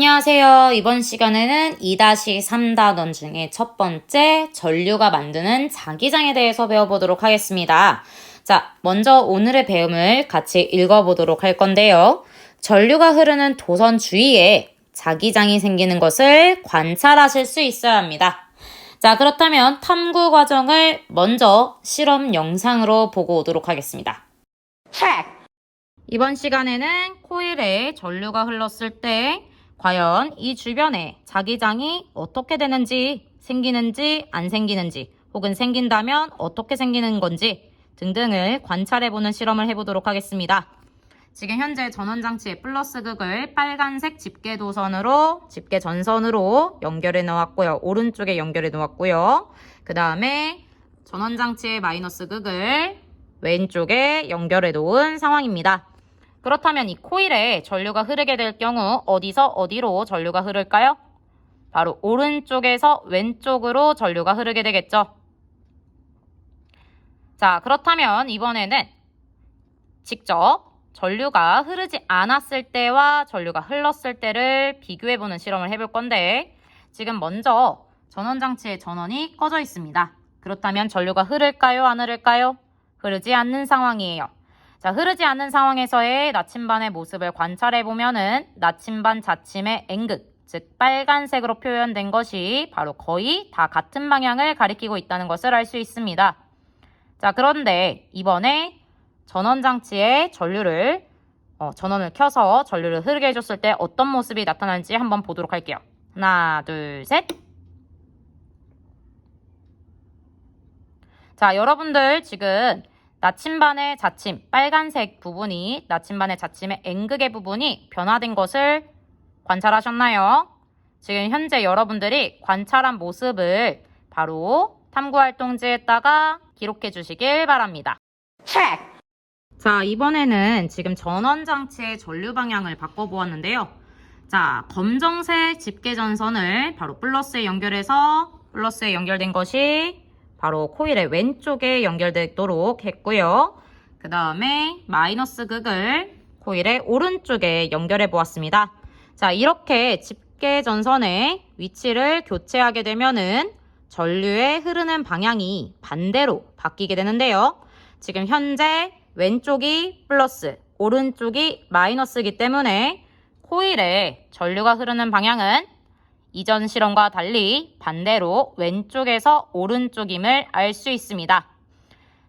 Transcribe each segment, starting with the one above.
안녕하세요. 이번 시간에는 2-3단원 중에 첫 번째 전류가 만드는 자기장에 대해서 배워보도록 하겠습니다. 자, 먼저 오늘의 배움을 같이 읽어보도록 할 건데요. 전류가 흐르는 도선 주위에 자기장이 생기는 것을 관찰하실 수 있어야 합니다. 자, 그렇다면 탐구 과정을 먼저 실험 영상으로 보고 오도록 하겠습니다. 이번 시간에는 코일에 전류가 흘렀을 때 과연 이 주변에 자기장이 어떻게 되는지, 생기는지 안 생기는지, 혹은 생긴다면 어떻게 생기는 건지 등등을 관찰해보는 실험을 해보도록 하겠습니다. 지금 현재 전원장치의 플러스 극을 빨간색 집게 전선으로 연결해 놓았고요. 오른쪽에 연결해 놓았고요. 그 다음에 전원장치의 마이너스 극을 왼쪽에 연결해 놓은 상황입니다. 그렇다면 이 코일에 전류가 흐르게 될 경우 어디서 어디로 전류가 흐를까요? 바로 오른쪽에서 왼쪽으로 전류가 흐르게 되겠죠. 자, 그렇다면 이번에는 직접 전류가 흐르지 않았을 때와 전류가 흘렀을 때를 비교해보는 실험을 해볼 건데, 지금 먼저 전원장치의 전원이 꺼져 있습니다. 그렇다면 전류가 흐를까요? 안 흐를까요? 흐르지 않는 상황이에요. 자, 흐르지 않는 상황에서의 나침반의 모습을 관찰해보면은 나침반 자침의 N극, 즉 빨간색으로 표현된 것이 바로 거의 다 같은 방향을 가리키고 있다는 것을 알 수 있습니다. 자, 그런데 이번에 전원장치에 전원을 켜서 전류를 흐르게 해줬을 때 어떤 모습이 나타나는지 한번 보도록 할게요. 하나, 둘, 셋. 자, 여러분들 지금 나침반의 자침, 빨간색 부분이 나침반의 자침의 N극의 부분이 변화된 것을 관찰하셨나요? 지금 현재 여러분들이 관찰한 모습을 바로 탐구활동지에다가 기록해 주시길 바랍니다. 자, 이번에는 지금 전원장치의 전류 방향을 바꿔보았는데요. 자, 검정색 집게전선을 바로 플러스에 연결해서 플러스에 연결된 것이 바로 코일의 왼쪽에 연결되도록 했고요. 그 다음에 마이너스 극을 코일의 오른쪽에 연결해 보았습니다. 자, 이렇게 집게전선의 위치를 교체하게 되면은 전류의 흐르는 방향이 반대로 바뀌게 되는데요. 지금 현재 왼쪽이 플러스, 오른쪽이 마이너스이기 때문에 코일에 전류가 흐르는 방향은 이전 실험과 달리 반대로 왼쪽에서 오른쪽임을 알 수 있습니다.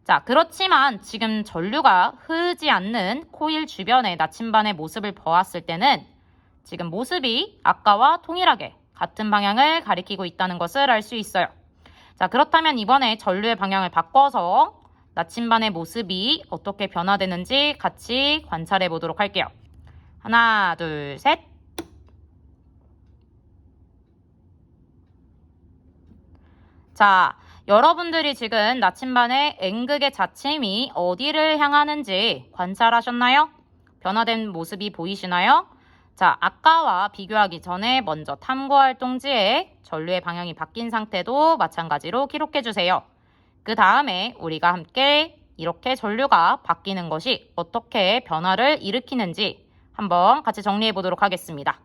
자, 그렇지만 지금 전류가 흐르지 않는 코일 주변의 나침반의 모습을 보았을 때는 지금 모습이 아까와 동일하게 같은 방향을 가리키고 있다는 것을 알 수 있어요. 자, 그렇다면 이번에 전류의 방향을 바꿔서 나침반의 모습이 어떻게 변화되는지 같이 관찰해 보도록 할게요. 하나, 둘, 셋. 자, 여러분들이 지금 나침반의 N극의 자침이 어디를 향하는지 관찰하셨나요? 변화된 모습이 보이시나요? 자, 아까와 비교하기 전에 먼저 탐구활동지에 전류의 방향이 바뀐 상태도 마찬가지로 기록해주세요. 그 다음에 우리가 함께 이렇게 전류가 바뀌는 것이 어떻게 변화를 일으키는지 한번 같이 정리해 보도록 하겠습니다.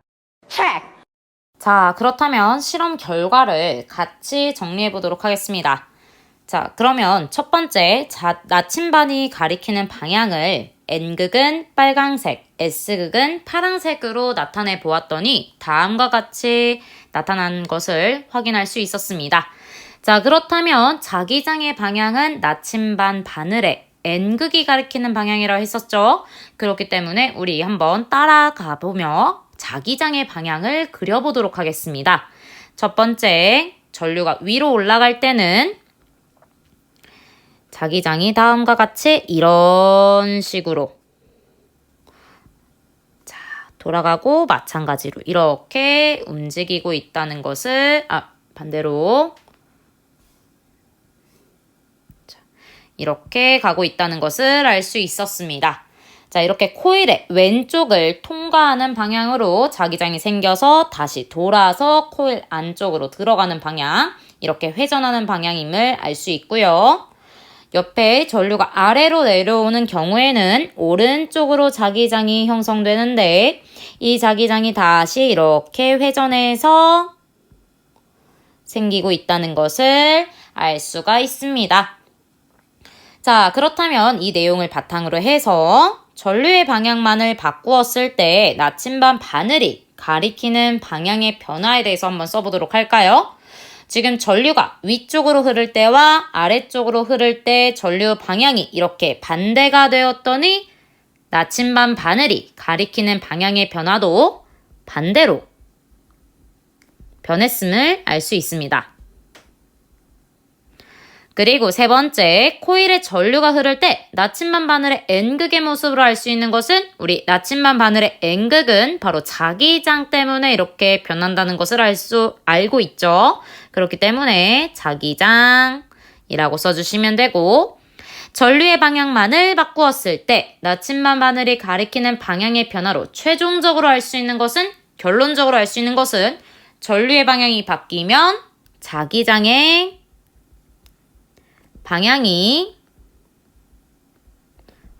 자, 그렇다면 실험 결과를 같이 정리해 보도록 하겠습니다. 자, 그러면 첫 번째 나침반이 가리키는 방향을 N극은 빨강색, S극은 파란색으로 나타내 보았더니 다음과 같이 나타난 것을 확인할 수 있었습니다. 자, 그렇다면 자기장의 방향은 나침반 바늘에 N극이 가리키는 방향이라 했었죠. 그렇기 때문에 우리 한번 따라가 보며 자기장의 방향을 그려보도록 하겠습니다. 첫 번째, 전류가 위로 올라갈 때는 자기장이 다음과 같이 이런 식으로 자, 돌아가고 마찬가지로 이렇게 움직이고 있다는 것을 반대로 이렇게 가고 있다는 것을 알 수 있었습니다. 자, 이렇게 코일의 왼쪽을 통과하는 방향으로 자기장이 생겨서 다시 돌아서 코일 안쪽으로 들어가는 방향, 이렇게 회전하는 방향임을 알 수 있고요. 옆에 전류가 아래로 내려오는 경우에는 오른쪽으로 자기장이 형성되는데 이 자기장이 다시 이렇게 회전해서 생기고 있다는 것을 알 수가 있습니다. 자, 그렇다면 이 내용을 바탕으로 해서 전류의 방향만을 바꾸었을 때 나침반 바늘이 가리키는 방향의 변화에 대해서 한번 써보도록 할까요? 지금 전류가 위쪽으로 흐를 때와 아래쪽으로 흐를 때 전류 방향이 이렇게 반대가 되었더니 나침반 바늘이 가리키는 방향의 변화도 반대로 변했음을 알 수 있습니다. 그리고 세 번째, 코일에 전류가 흐를 때 나침반 바늘의 N극의 모습으로 알 수 있는 것은 우리 나침반 바늘의 N극은 바로 자기장 때문에 이렇게 변한다는 것을 알고 있죠. 그렇기 때문에 자기장이라고 써주시면 되고 전류의 방향만을 바꾸었을 때 나침반 바늘이 가리키는 방향의 변화로 최종적으로 알 수 있는 것은 결론적으로 알 수 있는 것은 전류의 방향이 바뀌면 자기장의 방향이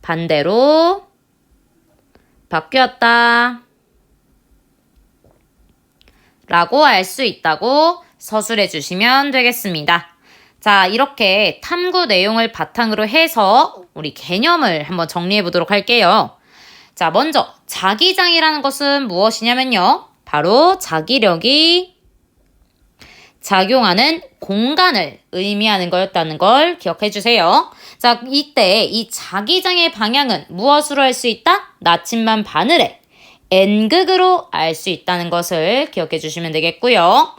반대로 바뀌었다 라고 알 수 있다고 서술해 주시면 되겠습니다. 자, 이렇게 탐구 내용을 바탕으로 해서 우리 개념을 한번 정리해 보도록 할게요. 자, 먼저 자기장이라는 것은 무엇이냐면요. 바로 자기력이 작용하는 공간을 의미하는 거였다는 걸 기억해 주세요. 자, 이때 이 자기장의 방향은 무엇으로 알 수 있다? 나침반 바늘의 N극으로 알 수 있다는 것을 기억해 주시면 되겠고요.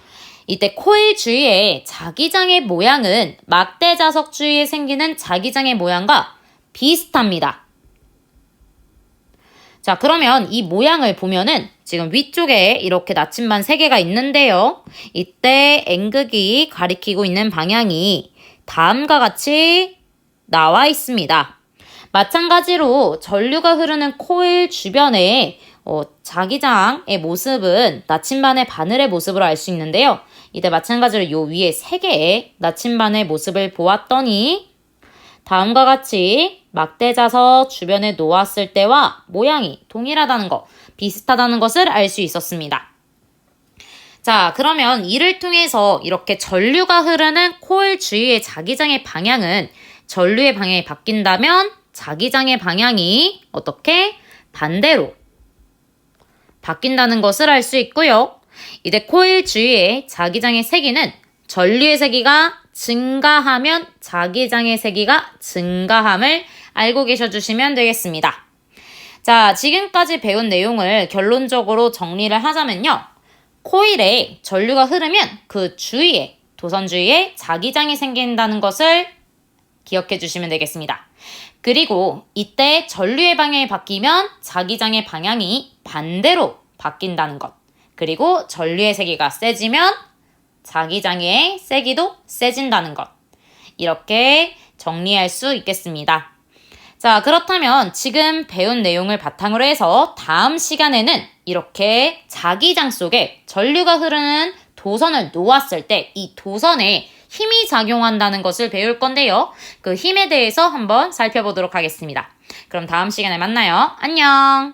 이때 코일 주위의 자기장의 모양은 막대 자석 주위에 생기는 자기장의 모양과 비슷합니다. 자, 그러면 이 모양을 보면은 지금 위쪽에 이렇게 나침반 3개가 있는데요. 이때 N극이 가리키고 있는 방향이 다음과 같이 나와 있습니다. 마찬가지로 전류가 흐르는 코일 주변에 자기장의 모습은 나침반의 바늘의 모습으로 알 수 있는데요. 이때 마찬가지로 요 위에 3개의 나침반의 모습을 보았더니 다음과 같이 막대자석 주변에 놓았을 때와 모양이 동일하다는 것, 비슷하다는 것을 알 수 있었습니다. 자, 그러면 이를 통해서 이렇게 전류가 흐르는 코일 주위의 자기장의 방향은 전류의 방향이 바뀐다면 자기장의 방향이 어떻게 반대로 바뀐다는 것을 알 수 있고요. 이때 코일 주위의 자기장의 세기는 전류의 세기가 증가하면 자기장의 세기가 증가함을 알고 계셔주시면 되겠습니다. 자, 지금까지 배운 내용을 결론적으로 정리를 하자면요. 코일에 전류가 흐르면 그 주위에, 도선 주위에 자기장이 생긴다는 것을 기억해 주시면 되겠습니다. 그리고 이때 전류의 방향이 바뀌면 자기장의 방향이 반대로 바뀐다는 것. 그리고 전류의 세기가 세지면 자기장의 세기도 세진다는 것. 이렇게 정리할 수 있겠습니다. 자, 그렇다면 지금 배운 내용을 바탕으로 해서 다음 시간에는 이렇게 자기장 속에 전류가 흐르는 도선을 놓았을 때 이 도선에 힘이 작용한다는 것을 배울 건데요. 그 힘에 대해서 한번 살펴보도록 하겠습니다. 그럼 다음 시간에 만나요. 안녕!